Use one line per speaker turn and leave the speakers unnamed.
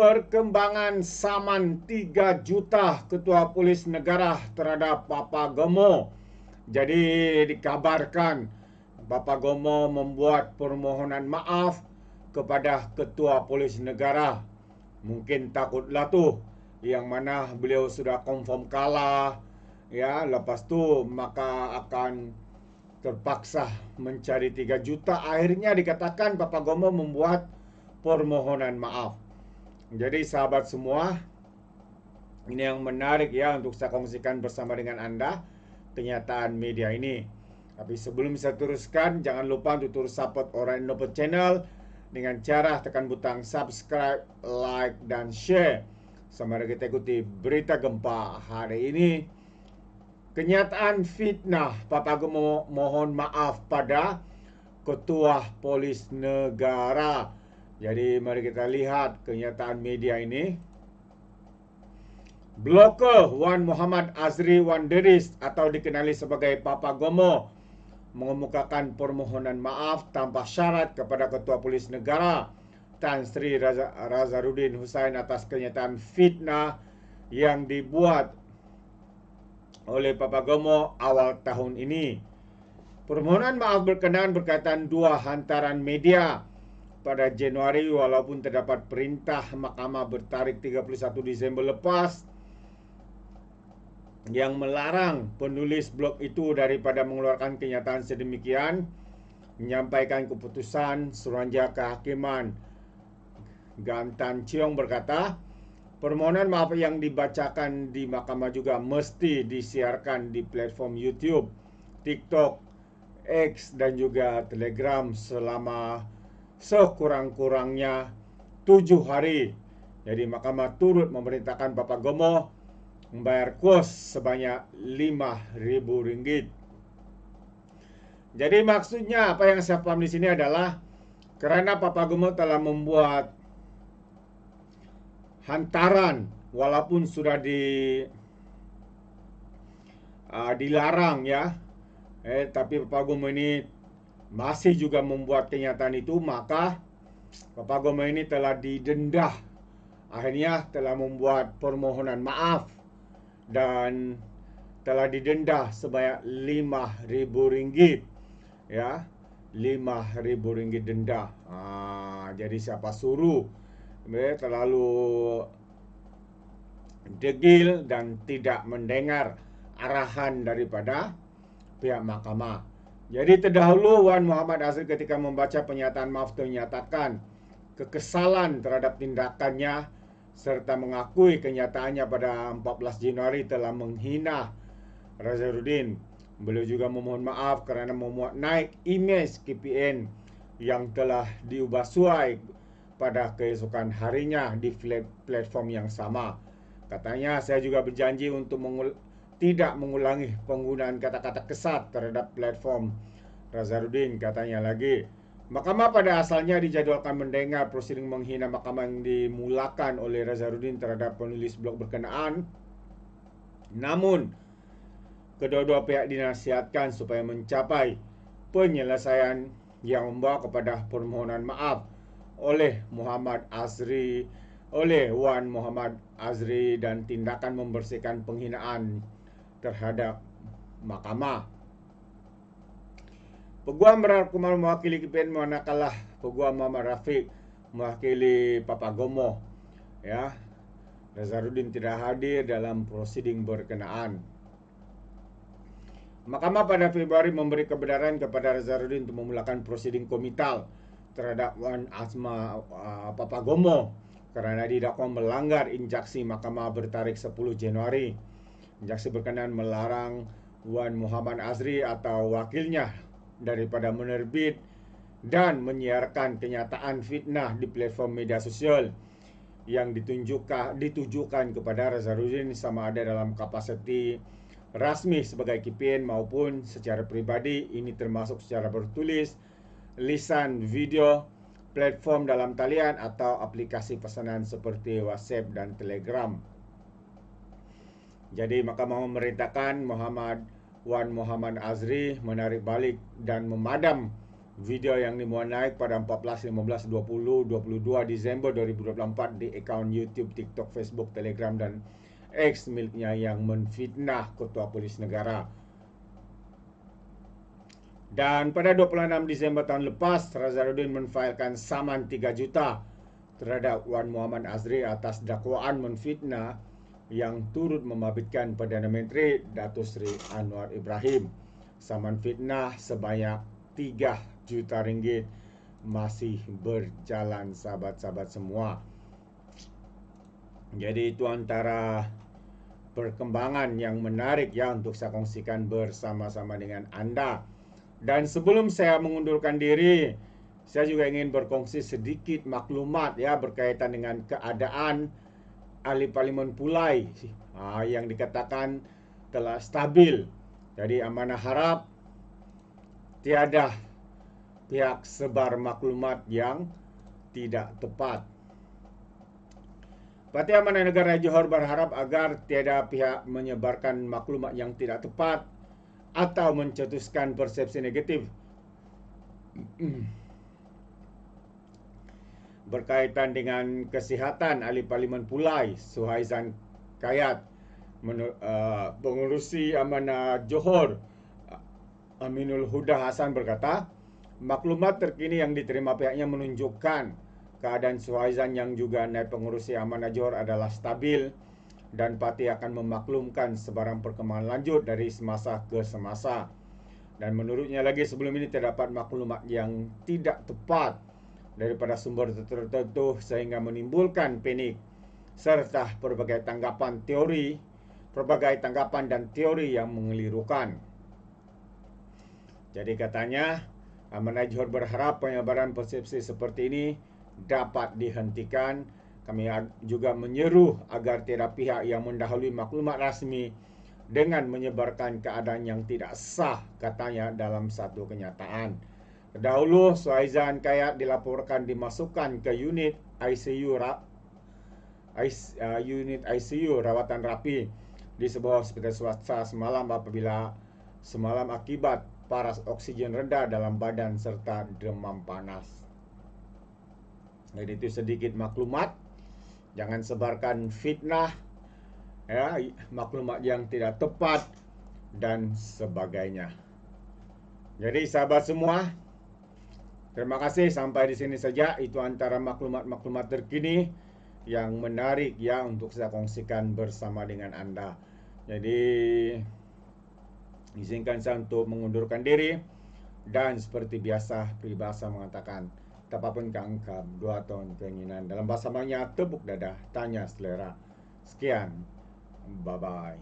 perkembangan saman 3 juta Ketua Polis Negara terhadap Papa Gemo. Jadi dikabarkan Papa Gemo membuat permohonan maaf kepada Ketua Polis Negara. Mungkin takutlah tu yang mana beliau sudah confirm kalah, ya, lepas tu maka akan terpaksa mencari 3 juta. Akhirnya dikatakan Papa Gemo membuat permohonan maaf. Jadi sahabat semua, ini yang menarik ya untuk saya kongsikan bersama dengan Anda, kenyataan media ini. Tapi sebelum saya teruskan, jangan lupa untuk terus support Orang Indonesia Channel dengan cara tekan butang subscribe, like, dan share. Sambil kita ikuti berita gempa hari ini. Kenyataan fitnah, Papa Gemo mohon maaf pada Ketua Polis Negara. Jadi mari kita lihat kenyataan media ini. Blogger Wan Muhammad Azri Wan Deris atau dikenali sebagai Papa Gemo mengemukakan permohonan maaf tanpa syarat kepada Ketua Polis Negara Tan Sri Razaruddin Hussain atas kenyataan fitnah yang dibuat oleh Papa Gemo awal tahun ini. Permohonan maaf berkenaan berkaitan dua hantaran media pada Januari walaupun terdapat perintah mahkamah bertarikh 31 Disember lepas yang melarang penulis blog itu daripada mengeluarkan kenyataan sedemikian, menyampaikan keputusan Suruhanjaya Kehakiman Gantan Cheong berkata, permohonan maaf yang dibacakan di mahkamah juga mesti disiarkan di platform YouTube, TikTok, X dan juga Telegram selama sekurang-kurangnya 7 hari. Jadi mahkamah turut memerintahkan Papa Gemo membayar kos sebanyak RM5.000. Jadi maksudnya apa yang saya paham di sini adalah kerana Papa Gemo telah membuat hantaran walaupun sudah dilarang ya, tapi Papa Gemo ini masih juga membuat kenyataan itu, maka Papa Gemo ini telah didenda. Akhirnya telah membuat permohonan maaf dan telah didenda sebanyak RM5.000 ya, RM5.000 denda. Jadi siapa suruh terlalu degil dan tidak mendengar arahan daripada pihak mahkamah. Jadi terdahulu Wan Muhammad Azri ketika membaca pernyataan maaf menyatakan kekesalan terhadap tindakannya serta mengakui kenyataannya pada 14 Januari telah menghina Razaruddin. Beliau juga memohon maaf kerana memuat naik imej KPN yang telah diubah suai pada keesokan harinya di platform yang sama. Katanya, saya juga berjanji untuk tidak mengulangi penggunaan kata-kata kesat terhadap platform Razaruddin, katanya lagi. Mahkamah pada asalnya dijadwalkan mendengar prosiding menghina mahkamah yang dimulakan oleh Razaruddin terhadap penulis blog berkenaan. Namun, kedua-dua pihak dinasihatkan supaya mencapai penyelesaian yang membawa kepada permohonan maaf oleh Wan Muhammad Azri dan tindakan membersihkan penghinaan terhadap mahkamah. Peguam Kumar mewakili KPN manakala Peguam Muhammad Rafiq mewakili Papa Gemo. Ya, Razaruddin tidak hadir dalam prosiding berkenaan. Mahkamah pada Februari memberi kebenaran kepada Razaruddin untuk memulakan prosiding komital terhadap Wan Papa Gemo kerana didakwa melanggar injaksi mahkamah bertarikh 10 Januari. Injaksi berkenaan melarang Wan Muhammad Azri atau wakilnya daripada menerbit dan menyiarkan kenyataan fitnah di platform media sosial yang ditujukan kepada Razaruddin sama ada dalam kapasiti rasmi sebagai KPN maupun secara peribadi. Ini termasuk secara bertulis, lisan, video, platform dalam talian atau aplikasi pesanan seperti WhatsApp dan Telegram. Jadi mahkamah memerintahkan Wan Muhammad Azri menarik balik dan memadam Video yang dimuat naik pada 14, 15, 20, 22 Disember 2024 di akaun YouTube, TikTok, Facebook, Telegram, dan X miliknya yang menfitnah Ketua Polis Negara. Dan pada 26 Disember tahun lepas, Nazarudin menfailkan saman 3 juta terhadap Wan Muhammad Azri atas dakwaan menfitnah yang turut membabitkan Perdana Menteri Datuk Seri Anwar Ibrahim. Saman fitnah sebanyak 3 juta ringgit masih berjalan, sahabat-sahabat semua. Jadi itu antara perkembangan yang menarik ya untuk saya kongsikan bersama-sama dengan anda. Dan sebelum saya mengundurkan diri, saya juga ingin berkongsi sedikit maklumat ya berkaitan dengan keadaan ahli Parlimen Pulai yang dikatakan telah stabil. Jadi amanah harap tiada pihak sebar maklumat yang tidak tepat. Parti Amanah Negara Johor berharap agar tiada pihak menyebarkan maklumat yang tidak tepat atau mencetuskan persepsi negatif berkaitan dengan kesihatan ahli Parlimen Pulai Suhaizan Kayat. Pengurusi Amanah Johor Aminul Huda Hasan berkata, maklumat terkini yang diterima pihaknya menunjukkan keadaan Suhaizan yang juga naib pengurusi Amanah Johor adalah stabil dan parti akan memaklumkan sebarang perkembangan lanjut dari semasa ke semasa. Dan menurutnya lagi sebelum ini terdapat maklumat yang tidak tepat daripada sumber tertentu sehingga menimbulkan panik serta berbagai tanggapan dan teori yang mengelirukan. Jadi katanya Amanah Johor berharap penyebaran persepsi seperti ini dapat dihentikan. Kami juga menyeru agar tiada pihak yang mendahului maklumat rasmi dengan menyebarkan keadaan yang tidak sah, katanya dalam satu kenyataan. Dahulu Suhaizan Kayat dilaporkan dimasukkan ke unit ICU rawatan rapi di sebuah hospital swasta semalam akibat paras oksigen rendah dalam badan serta demam panas. Jadi itu sedikit maklumat. Jangan sebarkan fitnah, ya, maklumat yang tidak tepat dan sebagainya. Jadi sahabat semua, terima kasih, sampai di sini saja. Itu antara maklumat-maklumat terkini yang menarik ya untuk saya kongsikan bersama dengan anda. Jadi izinkan saya untuk mengundurkan diri, dan seperti biasa peribahasa mengatakan, tapapun keangkap 2 tahun keinginan. Dalam bahasa Melayu, tepuk dada, tanya selera. Sekian, bye-bye.